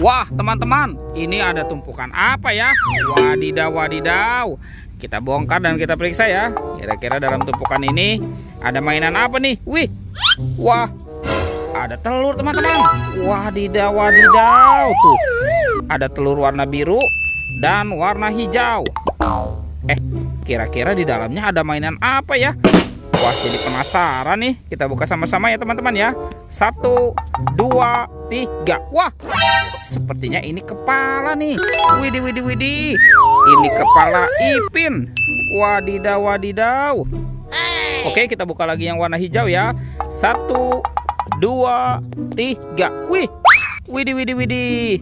Wah, teman-teman, ini ada tumpukan apa ya? Wadidaw, wadidaw. Kita bongkar dan kita periksa ya. Kira-kira dalam tumpukan ini ada mainan apa nih? Wih, wah, ada telur teman-teman. Wadidaw, wadidaw. Tuh, ada telur warna biru dan warna hijau. Kira-kira di dalamnya ada mainan apa ya? Wah, jadi penasaran nih. Kita buka sama-sama ya teman-teman ya. 1, 2, 3. Wah, sepertinya ini kepala nih. Widih, widih, widih. Ini kepala Ipin. Wadidaw, wadidaw. Oke, kita buka lagi yang warna hijau ya. 1, 2, 3. Wih, widih, widih, widih.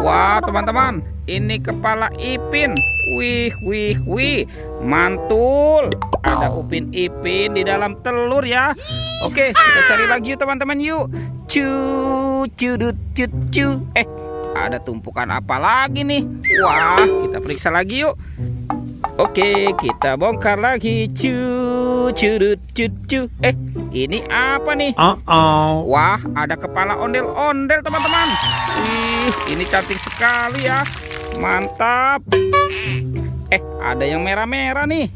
Wah, teman-teman, ini kepala Ipin. Wih, wih, wih, mantul. Ada Upin Ipin di dalam telur ya. Oke, kita cari lagi yuk teman-teman yuk. Cu. Ada tumpukan apa lagi nih? Wah, kita periksa lagi yuk. Oke, kita bongkar lagi. Cu. Ini apa nih? Wah, ada kepala ondel-ondel teman-teman. Wih, ini cantik sekali ya. Mantap. Ada yang merah-merah nih.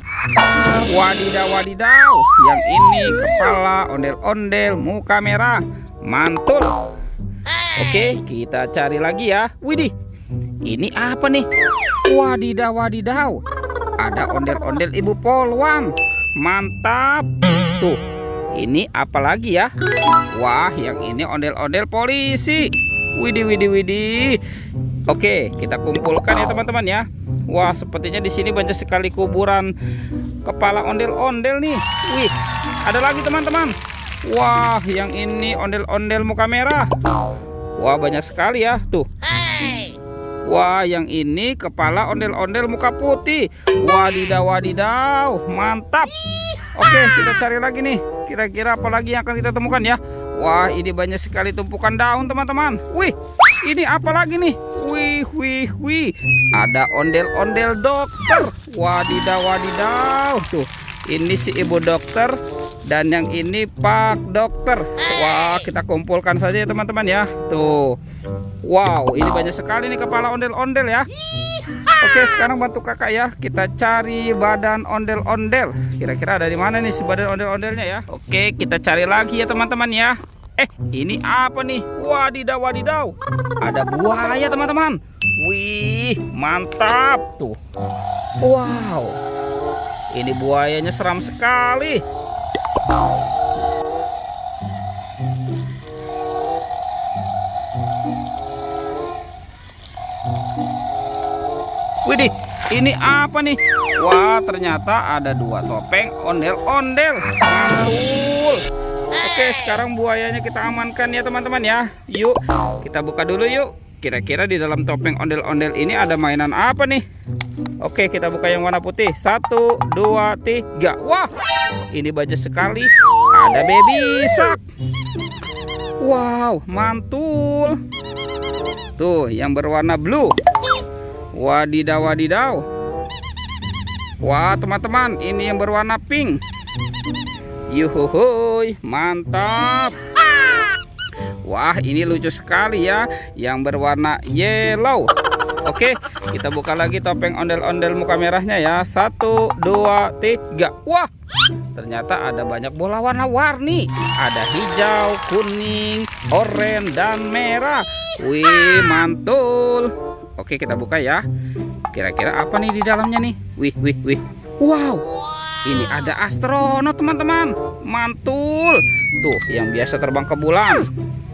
Wadidaw, wadidaw. Yang ini kepala ondel-ondel muka merah. Mantul. Oke, kita cari lagi ya. Widih, ini apa nih? Wadidaw, wadidaw. Ada ondel-ondel ibu polwan. Mantap. Tuh, ini apa lagi ya? Wah, yang ini ondel-ondel polisi. Widih, widih, widih. Oke, kita kumpulkan ya teman-teman ya. Wah, sepertinya di sini banyak sekali kuburan kepala ondel-ondel nih. Wih, ada lagi teman-teman. Wah, yang ini ondel-ondel muka merah. Wah, banyak sekali ya. Tuh. Wah, yang ini kepala ondel-ondel muka putih. Wadidaw, wadidaw. Mantap. Oke, kita cari lagi nih. Kira-kira apa lagi yang akan kita temukan ya? Wah, ini banyak sekali tumpukan daun teman-teman. Wih, ini apa lagi nih? Wih, wih, wih. Ada ondel-ondel dokter. Wadidaw, wadidaw. Tuh, ini si ibu dokter dan yang ini Pak Dokter. Wah, kita kumpulkan saja ya teman-teman ya. Tuh. Wow, ini banyak sekali nih kepala ondel-ondel ya. Oke, sekarang bantu kakak ya. Kita cari badan ondel-ondel. Kira-kira ada di mana nih si badan ondel-ondelnya ya? Oke, kita cari lagi ya teman-teman ya. Ini apa nih? Wadidaw, wadidaw. Ada buaya teman-teman. Wih, mantap tuh. Wow, ini buayanya seram sekali. Widih, ini apa nih? Wah, ternyata ada 2 topeng ondel-ondel. Mantul. Oke, sekarang buayanya kita amankan ya teman-teman ya. Yuk, kita buka dulu yuk. Kira-kira di dalam topeng ondel-ondel ini ada mainan apa nih? Oke, kita buka yang warna putih. 1, 2, 3. Wah, ini banyak sekali. Ada baby shark. Wow, mantul. Tuh, yang berwarna blue. Wadidaw, wadidaw. Wah, teman-teman, ini yang berwarna pink. Yuhuhuy, mantap. Wah, ini lucu sekali ya, yang berwarna yellow. Oke, kita buka lagi topeng ondel-ondel muka merahnya ya. 1, 2, 3. Wah, ternyata ada banyak bola warna-warni. Ada hijau, kuning, oranye, dan merah. Wih, mantul. Oke, kita buka ya. Kira-kira apa nih di dalamnya nih? Wih, wih, wih. Wow, ini ada astronot teman-teman. Mantul. Tuh, yang biasa terbang ke bulan.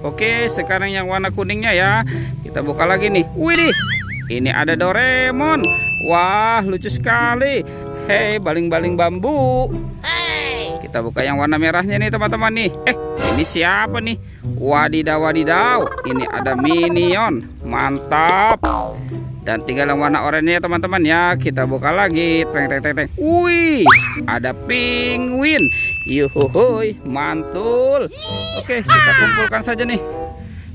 Oke, sekarang yang warna kuningnya ya. Kita buka lagi nih. Widih, ini ada Doraemon. Wah, lucu sekali. Hei, baling-baling bambu. Kita buka yang warna merahnya nih teman-teman nih. Ini siapa nih? Wadidaw, wadidaw. Ini ada Minion. Mantap. Dan tinggal yang warna oranye ya teman-teman ya. Kita buka lagi. Teng, teng, teng, teng. Wih, ada penguin. Yuhuhuy, mantul. Oke, kita kumpulkan saja nih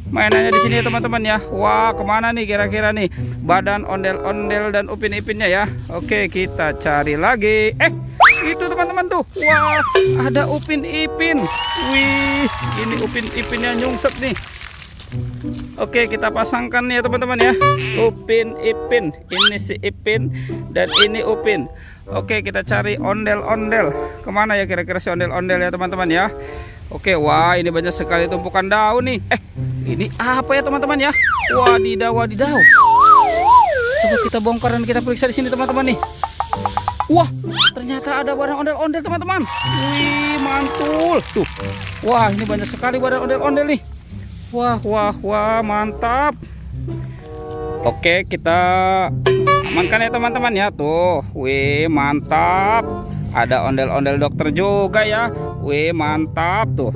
mainannya di sini ya teman-teman ya. Wah, kemana nih kira-kira nih badan ondel-ondel dan Upin Ipinnya ya? Oke, kita cari lagi. Itu teman-teman tuh. Wah, ada Upin Ipin. Wih, ini Upin Ipinnya nyungsep nih. Oke, kita pasangkan ya teman-teman ya. Upin Ipin, ini si Ipin dan ini Upin. Oke, kita cari ondel-ondel. Kemana ya kira-kira si ondel-ondel ya teman-teman ya. Oke, wah ini banyak sekali tumpukan daun nih. Ini apa ya teman-teman ya? Wadidaw, wadidaw. Coba kita bongkar dan kita periksa di sini teman-teman nih. Wah, ternyata ada barang ondel-ondel teman-teman. Wih, mantul. Tuh. Wah, ini banyak sekali barang ondel-ondel nih. Wah, wah, wah, mantap. Oke, kita amankan ya teman-teman ya. Tuh, wih, mantap. Ada ondel-ondel dokter juga ya. Wih, mantap tuh.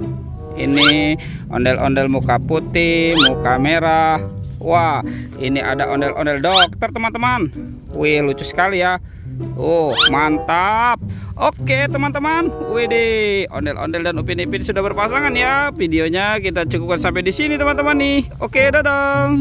Ini ondel-ondel muka putih, muka merah. Wah, ini ada ondel-ondel dokter teman-teman. Wih, lucu sekali ya. Oh, mantap. Oke teman-teman, widih, ondel-ondel dan Upin Ipin sudah berpasangan ya. Videonya kita cukupkan sampai di sini teman-teman nih. Oke, dadah.